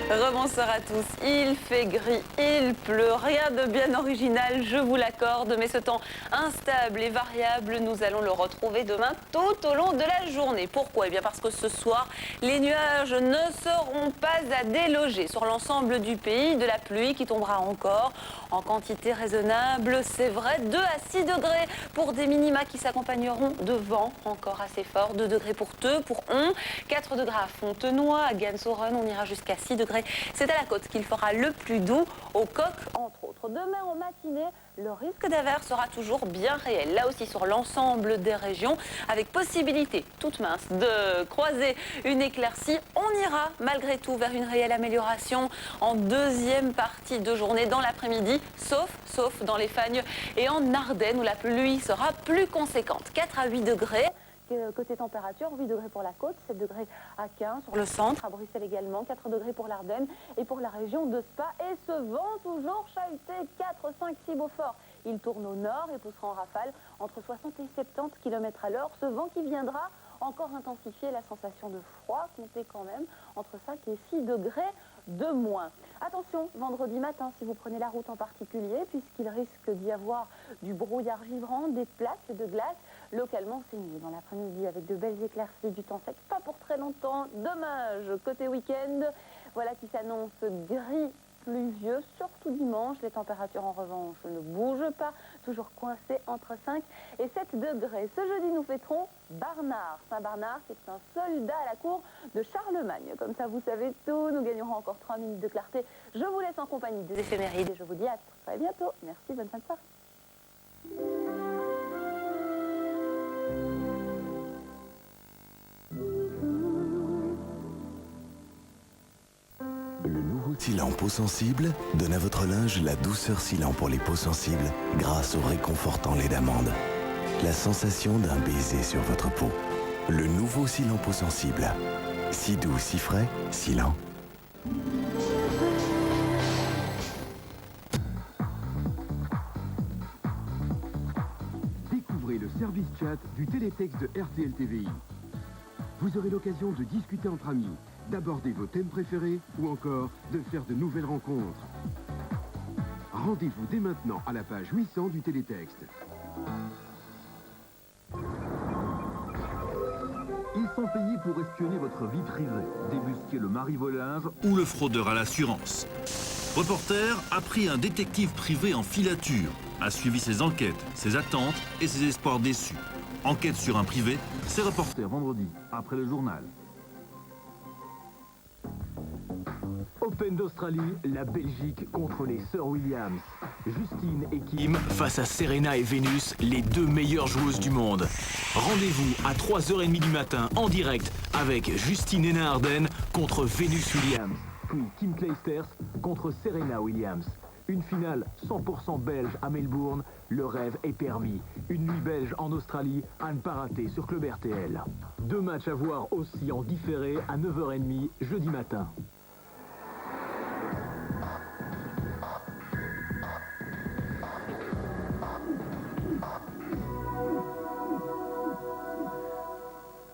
Rebonsoir à tous. Il fait gris, il pleut, rien de bien original, je vous l'accorde, mais ce temps instable et variable, nous allons le retrouver demain tout au long de la journée. Pourquoi? Eh bien parce que ce soir, les nuages ne seront pas à déloger sur l'ensemble du pays, de la pluie qui tombera encore en quantité raisonnable, c'est vrai, 2 à 6 degrés pour des minima qui s'accompagneront de vent encore assez fort, 2 degrés pour Theux, pour On, 4 degrés à Fontenoy, à Gansoren, on ira jusqu'à 6 degrés. C'est à la côte qu'il fera le plus doux, au Coq entre autres. Demain en matinée, le risque d'averse sera toujours bien réel, là aussi sur l'ensemble des régions, avec possibilité toute mince de croiser une éclaircie. On ira malgré tout vers une réelle amélioration en deuxième partie de journée dans l'après-midi, sauf dans les Fagnes et en Ardennes où la pluie sera plus conséquente. 4 à 8 degrés. Côté température, 8 degrés pour la côte, 7 degrés à 15 sur le centre, à Bruxelles également, 4 degrés pour l'Ardenne et pour la région de Spa. Et ce vent toujours chahuté, 4, 5, 6 Beaufort. Il tourne au nord et poussera en rafale entre 60 et 70 km à l'heure. Ce vent qui viendra encore intensifier la sensation de froid, comptez quand même entre 5 et 6 degrés de moins. Attention, vendredi matin, si vous prenez la route en particulier, puisqu'il risque d'y avoir du brouillard givrant, des plaques de glace. Localement, c'est mieux dans l'après-midi avec de belles éclaircies, du temps sec, pas pour très longtemps. Dommage, côté week-end, voilà qui s'annonce gris, pluvieux, surtout dimanche. Les températures en revanche ne bougent pas, toujours coincées entre 5 et 7 degrés. Ce jeudi, nous fêterons Barnard. Saint-Barnard, c'est un soldat à la cour de Charlemagne. Comme ça, vous savez tout. Nous gagnerons encore 3 minutes de clarté. Je vous laisse en compagnie des éphémérides et je vous dis à très bientôt. Merci, bonne fin de soirée. Le nouveau Silan peau sensible donne à votre linge la douceur Silan pour les peaux sensibles grâce au réconfortant lait d'amande. La sensation d'un baiser sur votre peau. Le nouveau Silan peau sensible. Si doux, si frais, Silan. Découvrez le service chat du télétexte de RTL TVI. Vous aurez l'occasion de discuter entre amis, d'aborder vos thèmes préférés ou encore de faire de nouvelles rencontres. Rendez-vous dès maintenant à la page 800 du télétexte. Ils sont payés pour espionner votre vie privée, débusquer le marivolage ou le fraudeur à l'assurance. Reporter a pris un détective privé en filature, a suivi ses enquêtes, ses attentes et ses espoirs déçus. Enquête sur un privé, c'est Reporter vendredi, après le journal. Open d'Australie, la Belgique contre les Sœurs Williams. Justine et Kim face à Serena et Vénus, les 2 meilleures joueuses du monde. Rendez-vous à 3h30 du matin en direct avec Justine Hénin-Ardenne contre Vénus Williams. Puis Kim Clijsters contre Serena Williams. Une finale 100% belge à Melbourne, le rêve est permis. Une nuit belge en Australie à ne pas rater sur Club RTL. 2 matchs à voir aussi en différé à 9h30 jeudi matin.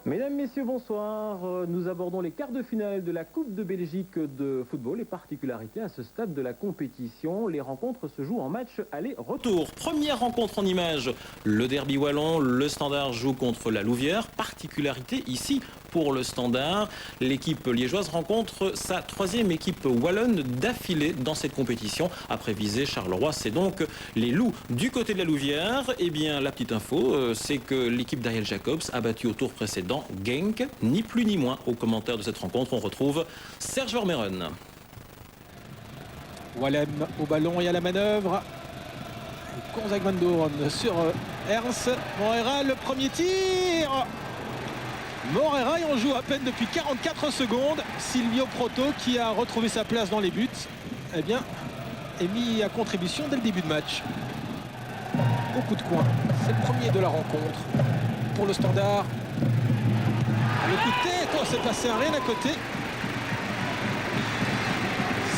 Mesdames, Messieurs, bonsoir. Nous abordons les quarts de finale de la Coupe de Belgique de football. Les particularités à ce stade de la compétition. Les rencontres se jouent en match aller-retour. Première rencontre en images, le derby wallon. Le Standard joue contre la Louvière. Particularité ici pour le Standard. L'équipe liégeoise rencontre sa 3e équipe wallonne d'affilée dans cette compétition. Après viser Charleroi, c'est donc les Loups. Du côté de la Louvière, eh bien, la petite info, c'est que l'équipe d'Ariel Jacobs a battu au tour précédent Genk, ni plus ni moins. Au commentaire de cette rencontre, on retrouve Serge Vermeuren. Wallem au ballon et à la manœuvre. Gonzague Van Doorn sur Ernst. Moreira, le premier tir. Moreira, et on joue à peine depuis 44 secondes. Silvio Proto, qui a retrouvé sa place dans les buts, eh bien, est mis à contribution dès le début de match. Au coup de coin, c'est le premier de la rencontre pour le Standard. Le coup de tête, oh, c'est passé à rien à côté.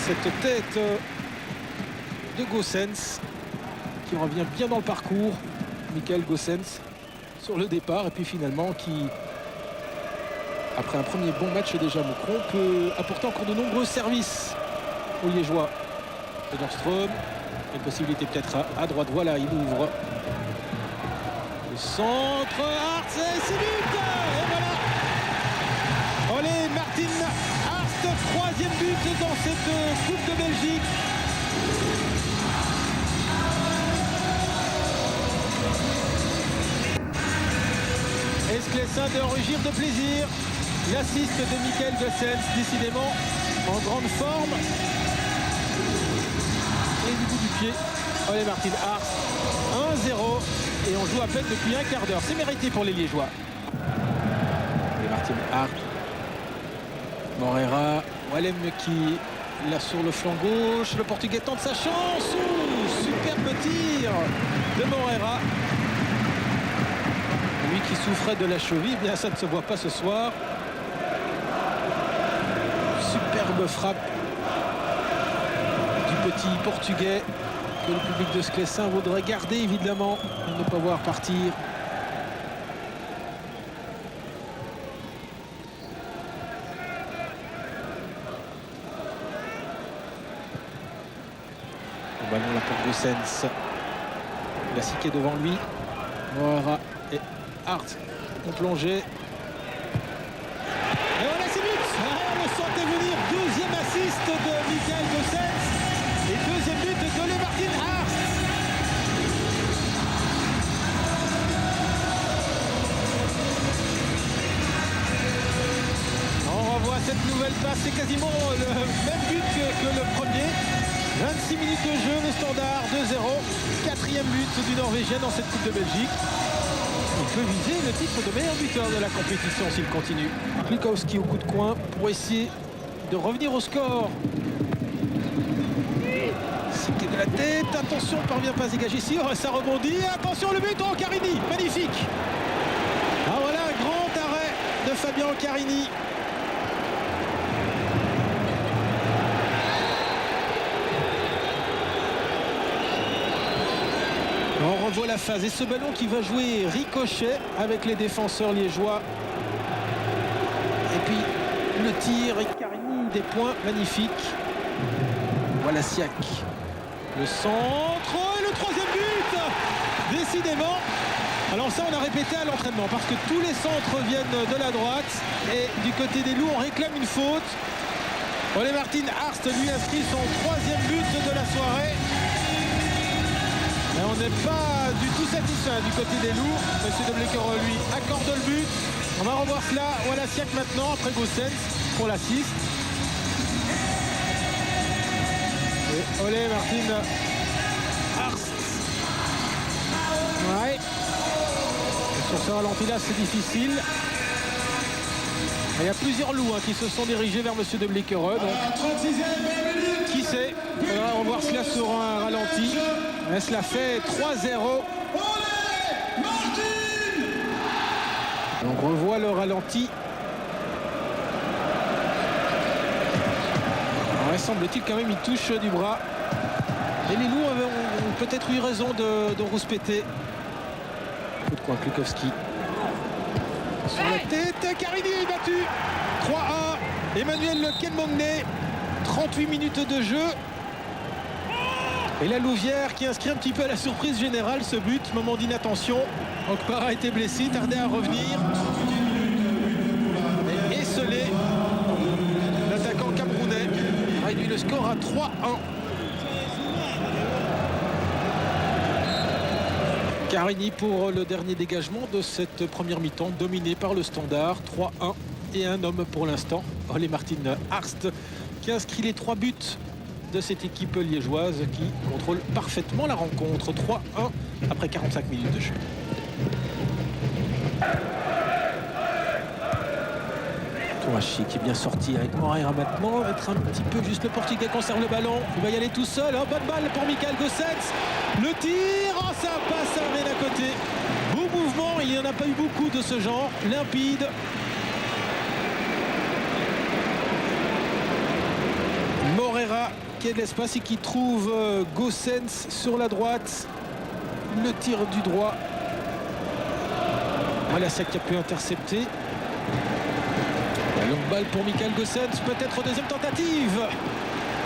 Cette tête de Goossens qui revient bien dans le parcours. Michael Goossens sur le départ et puis finalement qui Après un premier bon match déjà, Moucron peut apporter encore de nombreux services aux Liégeois. Söderström, une possibilité peut-être à droite. Voilà, il ouvre. Le centre, Hartz, et c'est but. Et voilà. Olé, Martin Hartz, 3e but dans cette Coupe de Belgique. Esclessin de rugir de plaisir. L'assist de Michael Gossens, décidément en grande forme. Et du bout du pied, Olé Martin Hartz, 1-0. Et on joue à peine depuis un quart d'heure. C'est mérité pour les Liégeois. Et Martin Hartz. Moreira, Wallem qui l'a sur le flanc gauche. Le Portugais tente sa chance. Superbe tir de Moreira. Lui qui souffrait de la cheville, bien ça ne se voit pas ce soir. Superbe frappe du petit Portugais que le public de Sclessin voudrait garder évidemment et ne pas voir partir. Le ballon là pour Gossens. Lassiquet devant lui. Moreira et Hartz ont plongé. Et voilà, c'est but. On le sentait venir. 2e assist de Michael Gossens et 2e but de Olé Martin Hartz. On revoit cette nouvelle passe. C'est quasiment le même but que le premier. 26 minutes de jeu, le standard 2-0. 4e but du Norvégien dans cette Coupe de Belgique. Il peut viser le titre de meilleur buteur de la compétition s'il continue. Klikowski au coup de coin pour essayer de revenir au score. C'est de la tête, attention, parvient pas à se dégager ici, ça rebondit, attention le but, oh Carini, magnifique. Ah voilà un grand arrêt de Fabien Carini. On revoit la phase et ce ballon qui va jouer ricochet avec les défenseurs liégeois. Et puis le tir et Carini des points magnifiques. Voilà Siak. Le centre et le 3e but. Décidément. Alors ça on a répété à l'entraînement parce que tous les centres viennent de la droite et du côté des loups on réclame une faute. Olé Martin Hartz lui inscrit son 3e but de la soirée. Et on n'est pas du tout satisfait du côté des loups. Monsieur de Bléquereux, lui, accorde le but. On va revoir cela. Voilà Siak maintenant, après Gossens pour l'assist. Et Olé Martin Hartz. Ouais. Et sur ce ralenti-là, c'est difficile. Il y a plusieurs loups qui se sont dirigés vers Monsieur de Bléquereux. Donc, qui sait? On va revoir cela sur un ralenti. Et cela fait 3-0. Donc on revoit le ralenti. Alors, semble-t-il quand même il touche du bras. Et les loups ont peut-être eu raison de rouspéter. Coup de coin Klikowski. Sur la tête, Carini est battu. 3-1. Emmanuel Kenmongne. 38 minutes de jeu. Et la Louvière qui inscrit un petit peu à la surprise générale ce but, moment d'inattention. Okpara a été blessé, tardait à revenir. Et esselé, l'attaquant camerounais réduit le score à 3-1. Carini pour le dernier dégagement de cette première mi-temps, dominé par le Standard. 3-1 et un homme pour l'instant, Olé Martin Hartz, qui inscrit les 3 buts de cette équipe liégeoise qui contrôle parfaitement la rencontre. 3-1 après 45 minutes de jeu. Touachi qui est bien sorti avec Moreira maintenant. Va être un petit peu juste, le Portugais conserve le ballon. Il va y aller tout seul. Oh, bonne balle pour Michael Gossens. Le tir, oh, ça passe à main à côté. Beau mouvement, il n'y en a pas eu beaucoup de ce genre. Limpide. Moreira qui est de l'espace et qui trouve Gossens sur la droite. Le tir du droit. Voilà ça qui a pu intercepter. Longue balle pour Michael Gossens, peut-être deuxième tentative.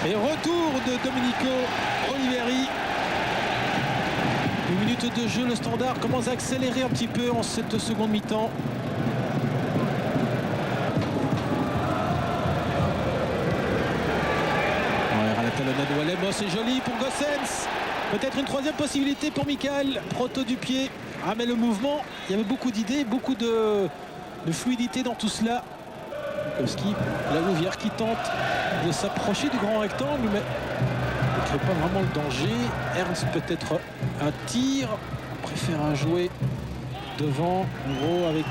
Et retour de Domenico Oliveri. Une minute de jeu, le Standard commence à accélérer un petit peu en cette seconde mi-temps. À la talonnade de Walem, c'est joli pour Gossens. Peut-être une troisième possibilité pour Michael. Proto du pied. Ah mais le mouvement, il y avait beaucoup d'idées, beaucoup de fluidité dans tout cela. Bukowski, la Louvière qui tente de s'approcher du grand rectangle, mais ne crée pas vraiment le danger. Ernst peut-être un tir, préfère jouer devant, en gros avec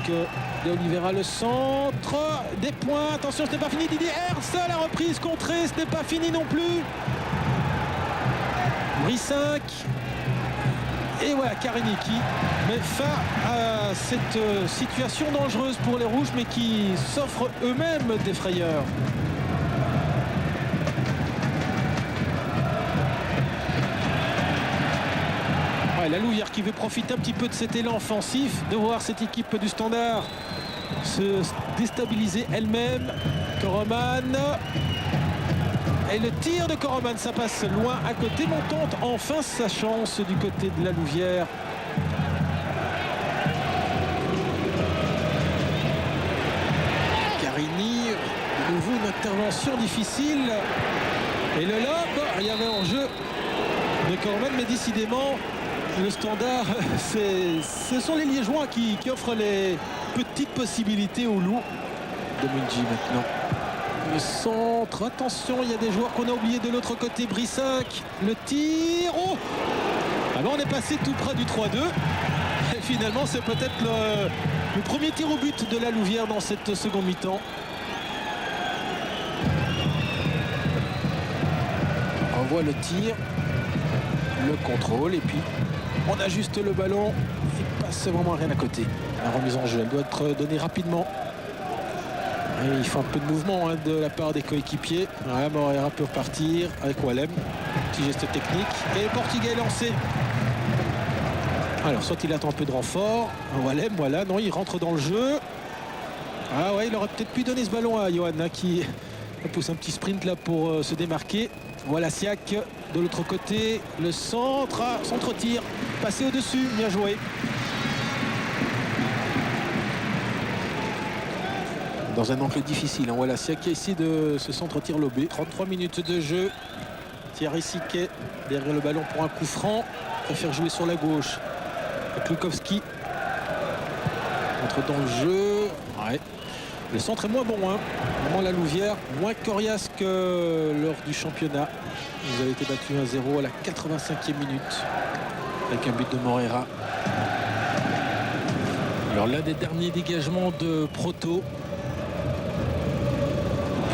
De Oliveira le centre, des points, attention ce n'est pas fini, Didier Ernst, la reprise contrée, ce n'est pas fini non plus. Brissac. Et voilà, Carini qui met fin à cette situation dangereuse pour les Rouges, mais qui s'offrent eux-mêmes des frayeurs. Ouais, la Louvière qui veut profiter un petit peu de cet élan offensif, de voir cette équipe du Standard se déstabiliser elle-même. Koroman. Et le tir de Koroman, ça passe loin à côté. Mais on tente enfin sa chance du côté de la Louvière. Carini, de nouveau une intervention difficile. Et le lob, il y avait en jeu de Koroman, mais décidément, le Standard, ce sont les Liégeois qui offrent les petites possibilités aux loups. De Munji maintenant. Le centre, attention, il y a des joueurs qu'on a oubliés de l'autre côté. Brissac, le tir. Oh, alors on est passé tout près du 3-2. Et finalement, c'est peut-être le premier tir au but de la Louvière dans cette seconde mi-temps. On voit le tir, le contrôle, et puis on ajuste le ballon. Il passe vraiment rien à côté. La remise en jeu, elle doit être donnée rapidement. Et il faut un peu de mouvement de la part des coéquipiers. Voilà, Moreira peut repartir avec Walem. Petit geste technique. Et le Portugais est lancé. Alors, soit il attend un peu de renfort. Walem, voilà. Non, il rentre dans le jeu. Ah ouais, il aurait peut-être pu donner ce ballon à Johan qui pousse un petit sprint là pour se démarquer. Voilà Siak de l'autre côté. Le centre. Centre-tir. Passé au-dessus. Bien joué. Dans un angle difficile, voilà Siak qui a essayé de ce centre-tir lobé. 33 minutes de jeu. Thierry Siquet derrière le ballon pour un coup franc. Préfère jouer sur la gauche. Klukowski entre dans le jeu. Ouais. Le centre est moins bon. Vraiment la Louvière, moins coriace que lors du championnat. Ils avaient été battus 1-0 à la 85e minute. Avec un but de Moreira. Alors l'un des derniers dégagements de Proto.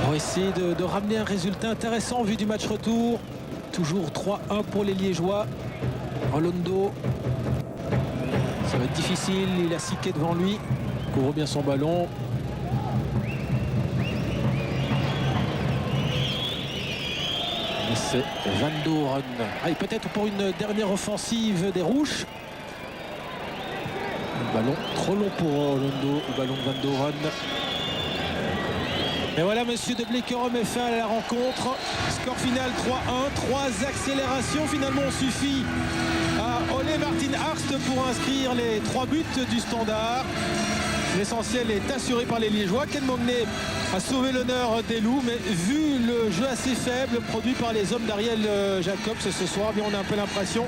Pour essayer de ramener un résultat intéressant vu du match retour. Toujours 3-1 pour les Liégeois. Rolando. Ça va être difficile. Il a Siquet devant lui. Il couvre bien son ballon. Et c'est Van Doren. Et peut-être pour une dernière offensive des Rouges. Le ballon trop long pour Rolando. Le ballon de Van Doren. Et voilà, monsieur de Bleekerom met fin à la rencontre. Score final 3-1. 3 accélérations. Finalement, on suffit à Ole Martin Arst pour inscrire les 3 buts du Standard. L'essentiel est assuré par les Liégeois. Ken Mognet a sauvé l'honneur des Loups, mais vu le jeu assez faible produit par les hommes d'Ariel Jacobs ce soir, bien, on a un peu l'impression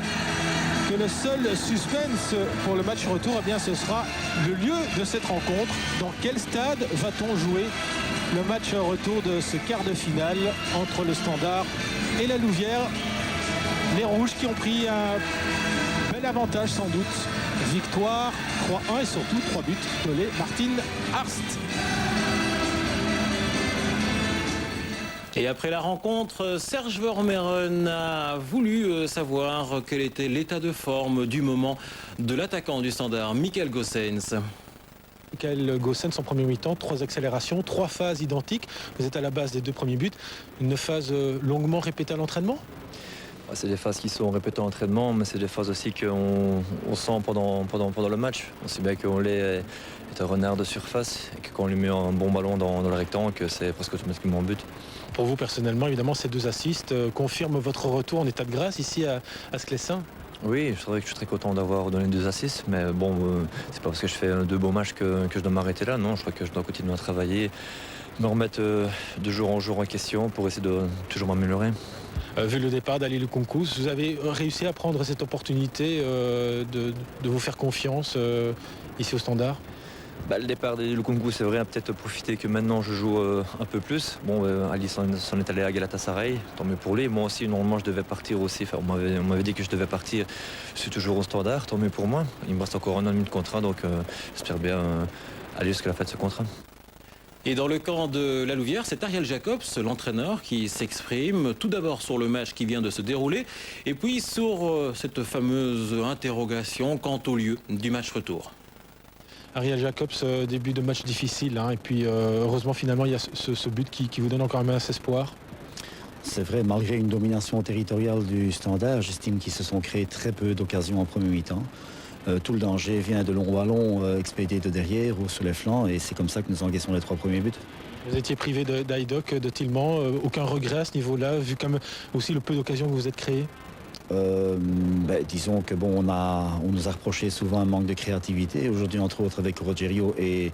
que le seul suspense pour le match retour, eh bien, ce sera le lieu de cette rencontre. Dans quel stade va-t-on jouer le match retour de ce quart de finale entre le Standard et la Louvière? Les Rouges qui ont pris un bel avantage sans doute. Victoire 3-1 et surtout 3 buts d'Ole Martin Arst. Et après la rencontre, Serge Vermeuren a voulu savoir quel était l'état de forme du moment de l'attaquant du Standard, Michael Gossens. Michael Gossens en premier mi-temps, 3 accélérations, 3 phases identiques. Vous êtes à la base des 2 premiers buts. Une phase longuement répétée à l'entraînement? C'est des phases qui sont répétées en entraînement, mais c'est des phases aussi qu'on sent pendant le match. On sait bien qu'on est un renard de surface et que quand on lui met un bon ballon dans le rectangle, c'est presque automatiquement but. Pour vous personnellement, évidemment, ces 2 assists confirment votre retour en état de grâce ici à Sclessin. Oui, c'est vrai que je suis très content d'avoir donné 2 assists, mais bon, c'est pas parce que je fais 2 beaux matchs que je dois m'arrêter là. Non, je crois que je dois continuer à travailler, me remettre de jour en jour en question pour essayer de toujours m'améliorer. Vu le départ d'Ali Lukunkus, vous avez réussi à prendre cette opportunité de vous faire confiance ici au Standard? Le départ de Lukunku, c'est vrai, a peut-être profité que maintenant je joue un peu plus. Bon, Ali s'en est allé à Galatasaray, tant mieux pour lui. Moi aussi, normalement, je devais partir aussi. Enfin, on m'avait dit que je devais partir. Je suis toujours au Standard, tant mieux pour moi. Il me reste encore 1 an et demi de contrat, donc j'espère bien aller jusqu'à la fin de ce contrat. Et dans le camp de la Louvière, c'est Ariel Jacobs, l'entraîneur, qui s'exprime tout d'abord sur le match qui vient de se dérouler et puis sur cette fameuse interrogation quant au lieu du match retour. Ariel Jacobs, début de match difficile, et puis heureusement finalement il y a ce but qui vous donne encore un espoir. C'est vrai, malgré une domination territoriale du Standard, j'estime qu'ils se sont créés très peu d'occasions en premier mi-temps. Tout le danger vient de long ballon expédié de derrière ou sur les flancs et c'est comme ça que nous encaissons les 3 premiers buts. Vous étiez privé d'Aïdoc, de Tillman, aucun regret à ce niveau-là, vu comme aussi le peu d'occasions que vous êtes créé? Disons que on nous a reproché souvent un manque de créativité. Aujourd'hui, entre autres, avec Rogerio et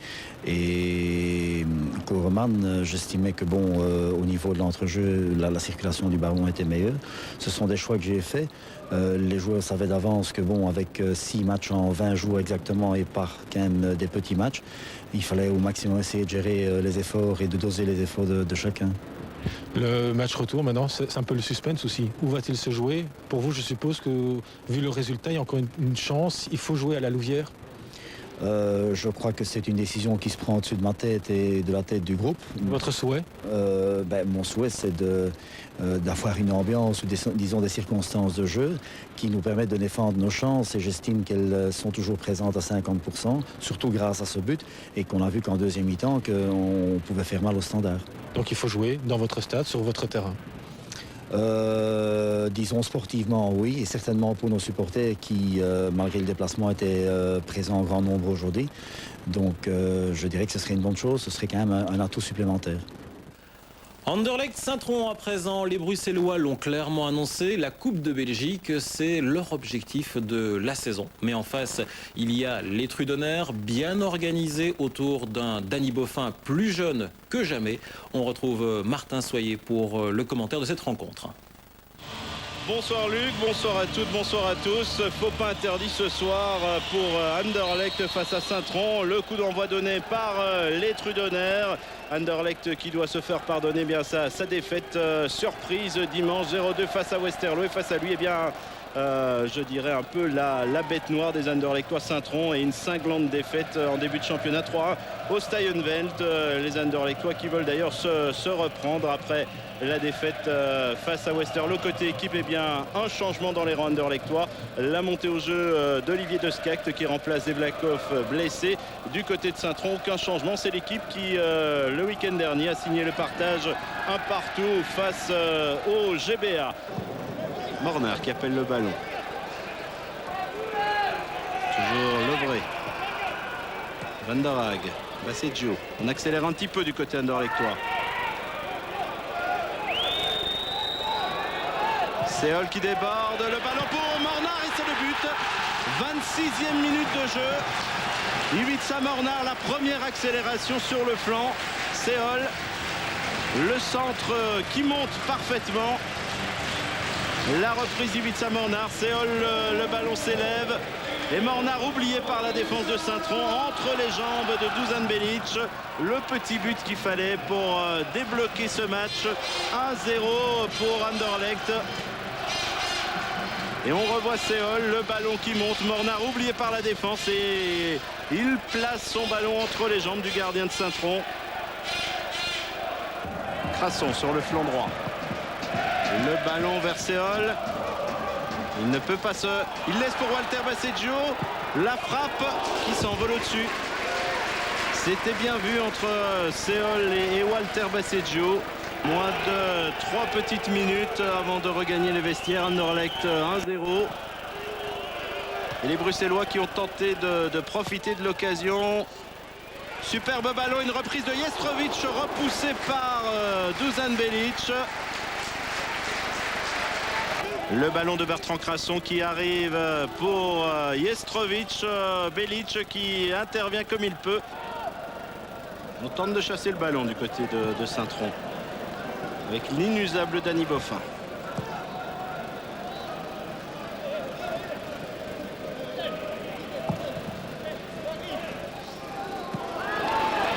Koreman, j'estimais que au niveau de l'entrejeu, la circulation du ballon était meilleure. Ce sont des choix que j'ai faits. Les joueurs savaient d'avance que avec 6 matchs en 20 jours exactement et par quand même des petits matchs, il fallait au maximum essayer de gérer les efforts et de doser les efforts de chacun. Le match retour, maintenant, c'est un peu le suspense aussi. Où va-t-il se jouer? Pour vous, je suppose que, vu le résultat, il y a encore une chance. Il faut jouer à la Louvière. Je crois que c'est une décision qui se prend au-dessus de ma tête et de la tête du groupe. Votre souhait? Mon souhait, c'est d'avoir une ambiance ou disons des circonstances de jeu qui nous permettent de défendre nos chances et j'estime qu'elles sont toujours présentes à 50%, surtout grâce à ce but et qu'on a vu qu'en deuxième mi-temps qu'on pouvait faire mal au Standard. Donc il faut jouer dans votre stade, sur votre terrain? Disons sportivement, oui, et certainement pour nos supporters qui, malgré le déplacement, étaient présents en grand nombre aujourd'hui. Donc je dirais que ce serait une bonne chose, ce serait quand même un atout supplémentaire. Anderlecht Saint-Tron à présent, les Bruxellois l'ont clairement annoncé, la Coupe de Belgique, c'est leur objectif de la saison. Mais en face, il y a les Trudonnaires bien organisés autour d'un Danny Boffin plus jeune que jamais. On retrouve Martin Soyer pour le commentaire de cette rencontre. Bonsoir Luc, bonsoir à toutes, bonsoir à tous. Faux pas interdit ce soir pour Anderlecht face à Saint-Tron. Le coup d'envoi donné par les Trudonnaires. Anderlecht qui doit se faire pardonner bien sa défaite surprise dimanche 0-2 face à Westerlo. Et face à lui, je dirais un peu la bête noire des Anderlechtois, Saint-Tron, et une cinglante défaite en début de championnat 3 au Stuyvenvelt. Les Anderlechtois qui veulent d'ailleurs se reprendre après la défaite face à Westerlo. Côté équipe, un changement dans les rangs Anderlechtois. La montée au jeu d'Olivier De Scacht qui remplace Devlakov blessé. Du côté de Saint-Tron, aucun changement. C'est l'équipe qui, le week-end dernier, a signé le partage un partout face au GBA. Mornar qui appelle le ballon. Toujours Lebré. Van der Haag. Basseggio. On accélère un petit peu du côté Anderlechtois. Seol qui déborde. Le ballon pour Mornar et c'est le but. 26e minute de jeu. Ivica Mornar, la première accélération sur le flanc. Seol. Le centre qui monte parfaitement. La reprise Ivica Mornar, Seol, le ballon s'élève et Mornar oublié par la défense de Saint-Tron entre les jambes de Dusan Belic. Le petit but qu'il fallait pour débloquer ce match. 1-0 pour Anderlecht. Et on revoit Seol, le ballon qui monte. Mornar oublié par la défense et il place son ballon entre les jambes du gardien de Saint-Tron. Crasson sur le flanc droit. Le ballon vers Seol. Il ne peut pas il laisse pour Walter Basseggio. La frappe qui s'envole au-dessus. C'était bien vu entre Seol et Walter Basseggio. Moins de 3 petites minutes avant de regagner les vestiaires. Anderlecht 1-0. Et les Bruxellois qui ont tenté de profiter de l'occasion. Superbe ballon, une reprise de Jestrovic repoussée par Dusan Belic. Le ballon de Bertrand Crasson qui arrive pour Jestrovic. Belic qui intervient comme il peut. On tente de chasser le ballon du côté de Saint-Tron avec l'inusable Danny Boffin.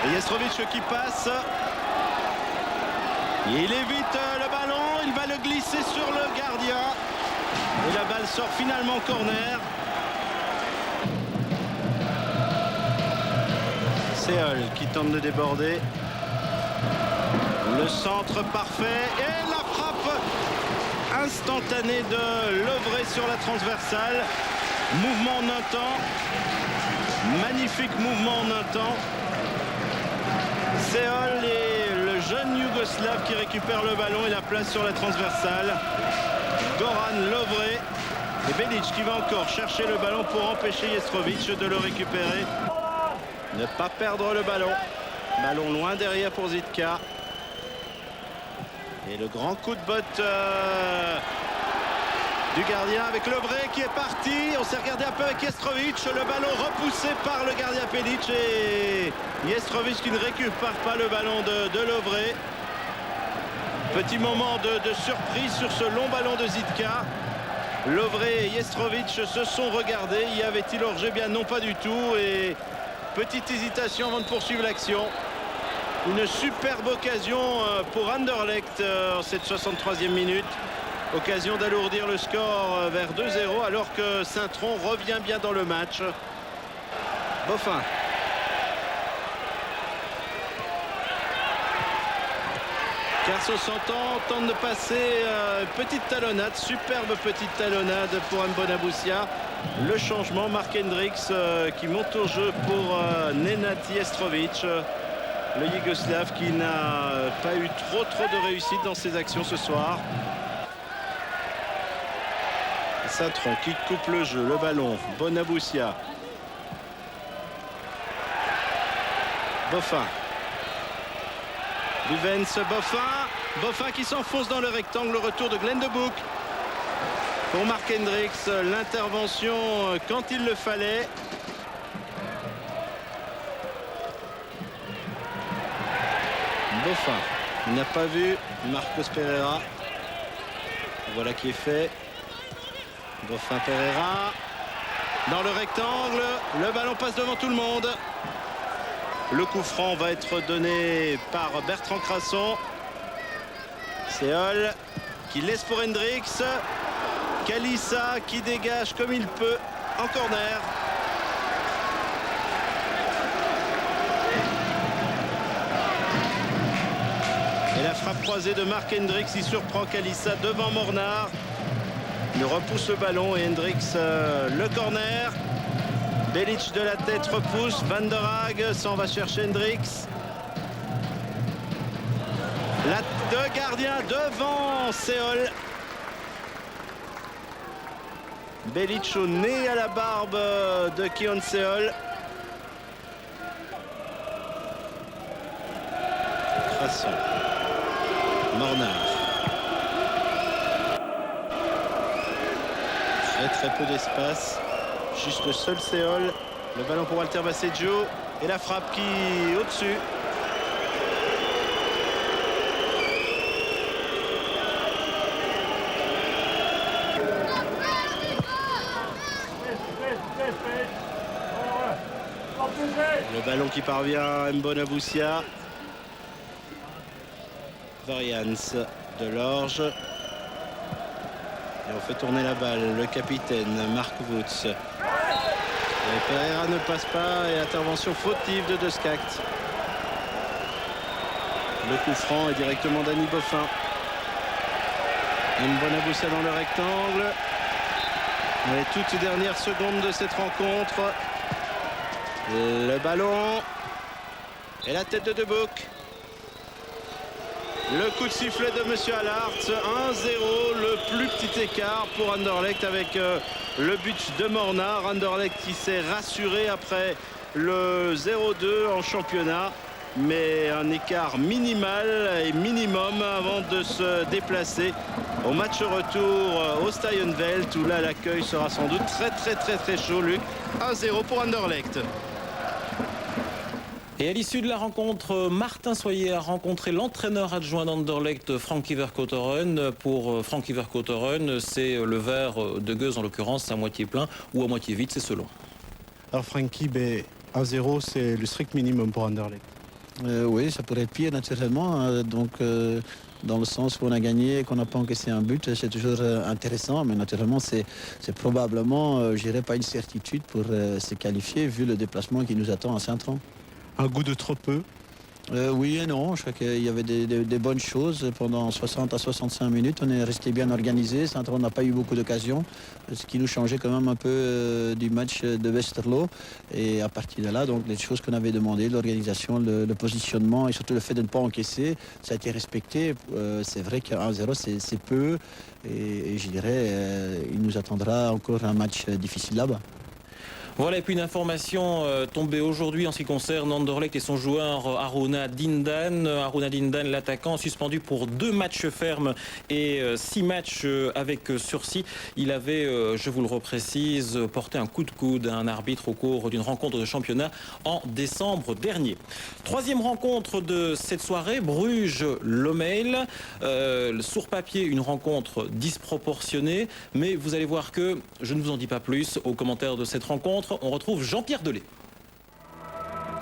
Et Jestrovic qui passe. Il évite le ballon, il va le glisser sur le gardien. Et la balle sort finalement corner. Seol qui tente de déborder. Le centre parfait et la frappe instantanée de Lovray sur la transversale. Mouvement en un temps. Magnifique mouvement en un temps. Seol et le jeune Yougoslave qui récupère le ballon et la place sur la transversale. Goran Lovray et Belic qui va encore chercher le ballon pour empêcher Jestrovic de le récupérer. Ne pas perdre le ballon. Ballon loin derrière pour Zitka. Et le grand coup de botte du gardien avec Lovray qui est parti. On s'est regardé un peu avec Jestrovic. Le ballon repoussé par le gardien Belic et Jestrovic qui ne récupère pas le ballon de Lovray. Petit moment de surprise sur ce long ballon de Zitka. Lovray et Jestrovic se sont regardés. Y avait-il hors-jeu? Bien non, pas du tout. Et petite hésitation avant de poursuivre l'action. Une superbe occasion pour Anderlecht en cette 63e minute. Occasion d'alourdir le score vers 2-0 alors que Saint-Tron revient bien dans le match. Boffin. Carso s'entend, tente de passer, petite talonnade, superbe petite talonnade pour Mbonaboussia. Le changement, Mark Hendricks qui monte au jeu pour Nenad Jestrovic. Le Yougoslave qui n'a pas eu trop de réussite dans ses actions ce soir. Saint-Tron qui coupe le jeu, le ballon, Mbonaboussia. Boffin. Luvens, Boffin qui s'enfonce dans le rectangle, le retour de Glenn de Boek. Pour Mark Hendricks, l'intervention quand il le fallait. Boffin, il n'a pas vu Marcos Pereira. Voilà qui est fait. Boffin Pereira dans le rectangle, le ballon passe devant tout le monde. Le coup franc va être donné par Bertrand Crasson. Seol qui laisse pour Hendricks. Kalissa qui dégage comme il peut en corner. Et la frappe croisée de Mark Hendricks, il surprend Kalissa devant Mornar. Il repousse le ballon et Hendricks le corner. Belic de la tête repousse. Van der Haag s'en va chercher Hendricks. Deux gardiens devant Seol. Belic au nez à la barbe de Keon Seol. Crasson. Mornar. Très peu d'espace. Juste le seul Seol. Le ballon pour Walter Basseggio. Et la frappe qui est au-dessus. Le ballon qui parvient à Mbonaboussia. Varians de l'Orge. Et on fait tourner la balle. Le capitaine Mark Woods. Et Pereira ne passe pas et intervention fautive de Skakt. Le coup franc est directement Danny Boffin. Mbonaboussia dans le rectangle. Les toutes dernières secondes de cette rencontre. Le ballon et la tête de Boek. Le coup de sifflet de Monsieur Allard, 1-0, le plus petit écart pour Anderlecht avec le but de Mornar. Anderlecht qui s'est rassuré après le 0-2 en championnat, mais un écart minimal et minimum avant de se déplacer au match retour au Stuyvenvelt, où là l'accueil sera sans doute très chaud. Luc, 1-0 pour Anderlecht. Et à l'issue de la rencontre, Martin Soyer a rencontré l'entraîneur adjoint d'Anderlecht, Frankie Vercouteren. Pour Frankie Vercouteren, c'est le verre de Gueuse en l'occurrence, à moitié plein ou à moitié vide, c'est selon. Alors Frankie, 1-0, c'est le strict minimum pour Anderlecht. Oui, ça pourrait être pire naturellement. Dans le sens où on a gagné et qu'on n'a pas encaissé un but, c'est toujours intéressant. Mais naturellement, c'est probablement, je dirais, pas une certitude pour se qualifier vu le déplacement qui nous attend à Saint-Tron. Un goût de trop peu. Oui et non, je crois qu'il y avait des bonnes choses pendant 60 à 65 minutes. On est resté bien organisé. Saint-Tron n'a pas eu beaucoup d'occasions, ce qui nous changeait quand même un peu du match de Westerlo. Et à partir de là, donc les choses qu'on avait demandées, l'organisation, le positionnement et surtout le fait de ne pas encaisser, ça a été respecté. C'est vrai qu'un 1-0 c'est peu et je dirais il nous attendra encore un match difficile là-bas. Voilà, et puis une information tombée aujourd'hui en ce qui concerne Anderlecht et son joueur Haruna Dindan. Haruna Dindan, l'attaquant, suspendu pour 2 matchs fermes et 6 matchs avec sursis. Il avait, je vous le reprécise, porté un coup de coude à un arbitre au cours d'une rencontre de championnat en décembre dernier. 3e rencontre de cette soirée, Bruges-Lommel. Sur papier, une rencontre disproportionnée, mais vous allez voir que je ne vous en dis pas plus aux commentaires de cette rencontre. On retrouve Jean-Pierre Delay.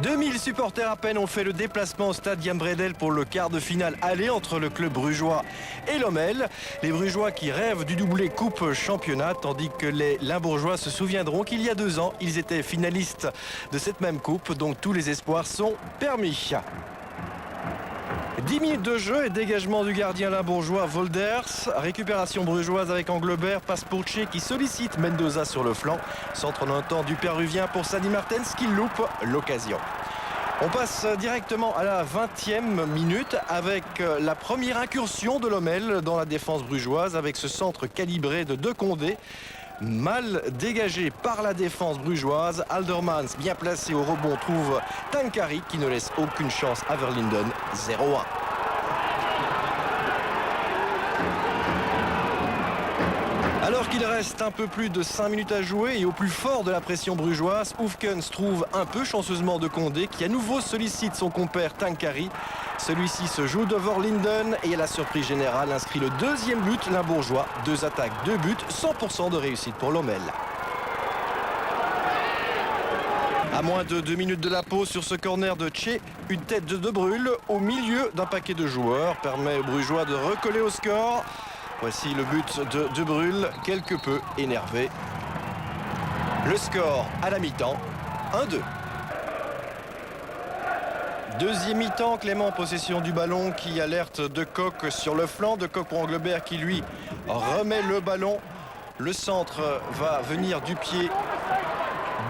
2000 supporters à peine ont fait le déplacement au stade Jan Bredel pour le quart de finale aller entre le club brugeois et Lommel. Les Brugeois qui rêvent du doublé coupe championnat, tandis que les Limbourgeois se souviendront qu'il y a 2 ans, ils étaient finalistes de cette même coupe, donc tous les espoirs sont permis. 10 minutes de jeu et dégagement du gardien limbourgeois Volders. Récupération brugeoise avec Anglebert, passe pour Tché qui sollicite Mendoza sur le flanc. Centre en un temps du Péruvien pour Sadi Martens qui loupe l'occasion. On passe directement à la 20e minute avec la première incursion de Lommel dans la défense brugeoise avec ce centre calibré de De Condé. Mal dégagé par la défense brugeoise. Aldermans, bien placé au rebond, trouve Tankari qui ne laisse aucune chance à Verlinden. 0-1. Alors qu'il reste un peu plus de 5 minutes à jouer et au plus fort de la pression brugeoise, Oufkens trouve un peu chanceusement De Condé qui à nouveau sollicite son compère Tankari. Celui-ci se joue de Verlinden et à la surprise générale inscrit le 2e but limbourgeois. 2 attaques, 2 buts, 100% de réussite pour Lommel. À moins de 2 minutes de la pause sur ce corner de Tché, une tête de Brûle au milieu d'un paquet de joueurs permet aux Brugeois de recoller au score. Voici le but de Brûle, quelque peu énervé. Le score à la mi-temps, 1-2. Deuxième mi-temps, Clément en possession du ballon qui alerte De Kock sur le flanc. De Kock pour Anglebert qui lui remet le ballon. Le centre va venir du pied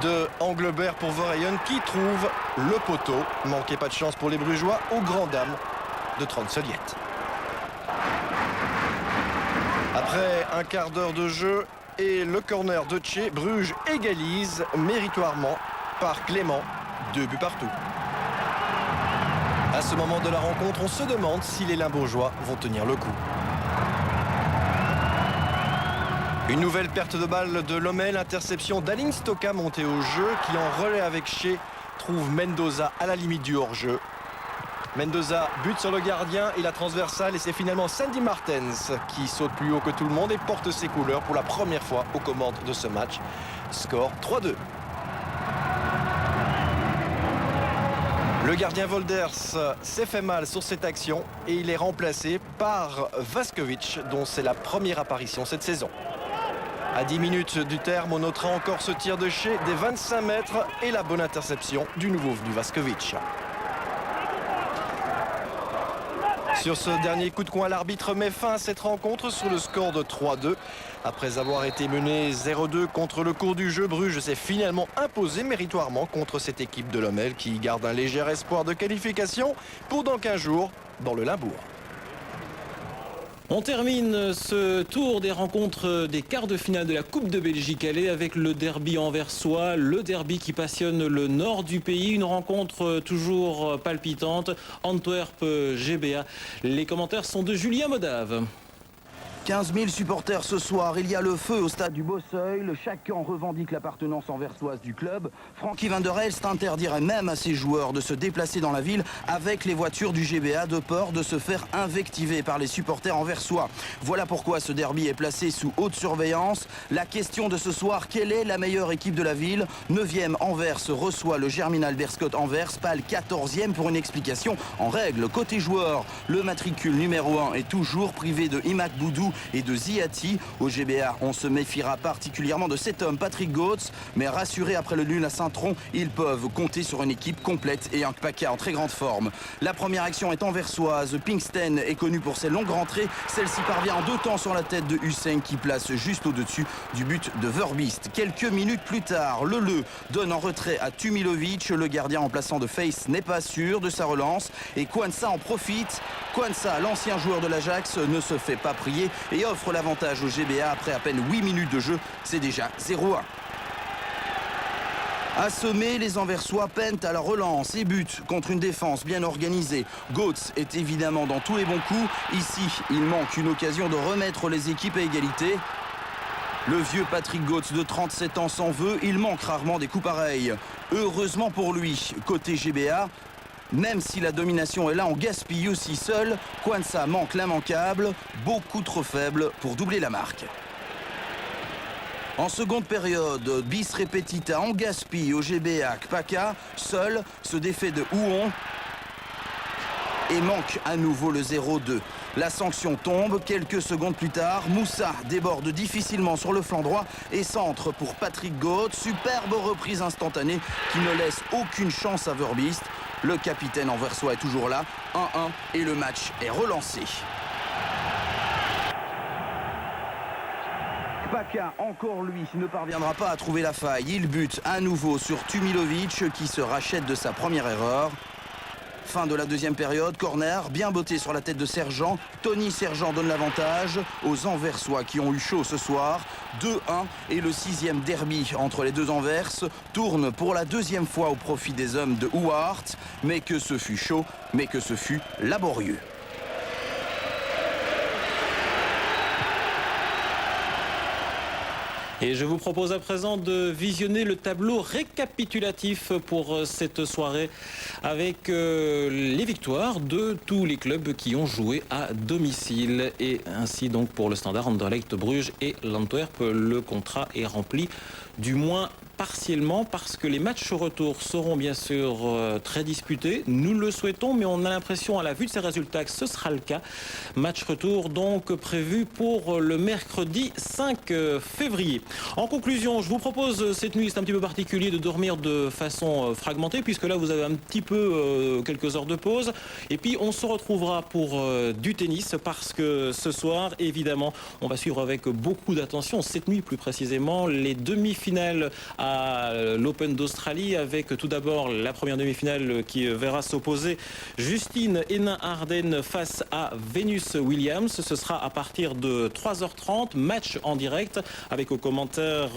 de Anglebert pour Verheyen qui trouve le poteau. Manquait pas de chance pour les Brugeois aux grandes dames de Trond Soliette. Après un quart d'heure de jeu et le corner de Tché, Bruges égalise méritoirement par Clément. 2 buts partout. À ce moment de la rencontre, on se demande si les Limbourgeois vont tenir le coup. Une nouvelle perte de balle de Lommel, interception d'Alin Stoka monté au jeu qui en relais avec Tché trouve Mendoza à la limite du hors-jeu. Mendoza bute sur le gardien et la transversale et c'est finalement Sadi Martens qui saute plus haut que tout le monde et porte ses couleurs pour la première fois aux commandes de ce match. Score 3-2. Le gardien Volders s'est fait mal sur cette action et il est remplacé par Vaskovic dont c'est la première apparition cette saison. À 10 minutes du terme, on notera encore ce tir de Tché des 25 mètres et la bonne interception du nouveau venu Vaskovic. Sur ce dernier coup de coin, l'arbitre met fin à cette rencontre sur le score de 3-2. Après avoir été mené 0-2 contre le cours du jeu, Bruges s'est finalement imposé méritoirement contre cette équipe de Lommel qui garde un léger espoir de qualification pour dans 15 jours dans le Limbourg. On termine ce tour des rencontres des quarts de finale de la Coupe de Belgique Allée avec le derby anversois, le derby qui passionne le nord du pays, une rencontre toujours palpitante, Antwerp-GBA. Les commentaires sont de Julien Modave. 15 000 supporters ce soir, il y a le feu au stade du Bosseuil, chaque camp revendique l'appartenance anversoise du club. Frankie van der Elst interdirait même à ses joueurs de se déplacer dans la ville avec les voitures du GBA de peur de se faire invectiver par les supporters anversois. Voilà pourquoi ce derby est placé sous haute surveillance. La question de ce soir, quelle est la meilleure équipe de la ville? 9e Anvers reçoit le Germinal Beerschot Anvers, pas le 14e pour une explication en règle. Côté joueurs, le matricule numéro 1 est toujours privé de Imak Boudou et de Ziati. Au GBA, on se méfiera particulièrement de cet homme, Patrick Goetz, mais rassuré après le nul à Saint-Tron, ils peuvent compter sur une équipe complète et un Kpaka en très grande forme. La première action est anversoise. Pinxten est connu pour ses longues rentrées. Celle-ci parvient en 2 temps sur la tête de Hussein qui place juste au-dessus du but de Verbiest. Quelques minutes plus tard, Le donne en retrait à Tumilovic. Le gardien remplaçant de Face n'est pas sûr de sa relance et Kwanza en profite. Kwanza, l'ancien joueur de l'Ajax, ne se fait pas prier et offre l'avantage au GBA après à peine 8 minutes de jeu. C'est déjà 0-1. Assommés, les Anversois peinent à la relance et butent contre une défense bien organisée. Goetz est évidemment dans tous les bons coups. Ici, il manque une occasion de remettre les équipes à égalité. Le vieux Patrick Goetz de 37 ans s'en veut. Il manque rarement des coups pareils. Heureusement pour lui, côté GBA, même si la domination est là, on gaspille aussi seul. Kwanza manque l'immanquable, beaucoup trop faible pour doubler la marque. En seconde période, bis repetita, on gaspille au GBA. Kpaka, seul, se défait de Houon et manque à nouveau le 0-2. La sanction tombe quelques secondes plus tard. Moussa déborde difficilement sur le flanc droit et centre pour Patrick Goetz. Superbe reprise instantanée qui ne laisse aucune chance à Verbiest. Le capitaine anversois est toujours là, 1-1 et le match est relancé. Kpaka, encore lui, ne parviendra pas à trouver la faille. Il bute à nouveau sur Tumilovic qui se rachète de sa première erreur. Fin de la deuxième période, corner, bien botté sur la tête de Sergent. Tony Sergent donne l'avantage aux Anversois qui ont eu chaud ce soir. 2-1 et le 6e derby entre les deux Anvers tourne pour la 2e fois au profit des hommes de Houart. Mais que ce fut chaud, mais que ce fut laborieux. Et je vous propose à présent de visionner le tableau récapitulatif pour cette soirée avec les victoires de tous les clubs qui ont joué à domicile. Et ainsi donc pour le Standard, Anderlecht, Bruges et l'Antwerp, le contrat est rempli du moins partiellement parce que les matchs retour seront bien sûr très disputés. Nous le souhaitons, mais on a l'impression à la vue de ces résultats que ce sera le cas. Match retour donc prévu pour le mercredi 5 février. En conclusion, je vous propose cette nuit, c'est un petit peu particulier de dormir de façon fragmentée puisque là vous avez un petit peu quelques heures de pause et puis on se retrouvera pour du tennis parce que ce soir évidemment on va suivre avec beaucoup d'attention cette nuit plus précisément les demi-finales à l'Open d'Australie avec tout d'abord la première demi-finale qui verra s'opposer Justine Hénin-Ardenne face à Venus Williams. Ce sera à partir de 3h30, match en direct avec aux commentaires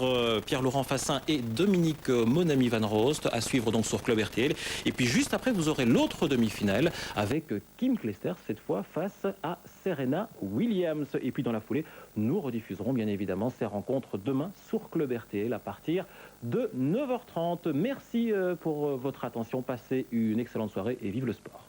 Pierre-Laurent Fassin et Dominique Monami Van Roost à suivre donc sur Club RTL. Et puis juste après vous aurez l'autre demi-finale avec Kim Clijsters cette fois face à Serena Williams. Et puis dans la foulée, nous rediffuserons bien évidemment ces rencontres demain sur Club RTL à partir de 9h30. Merci pour votre attention. Passez une excellente soirée et vive le sport.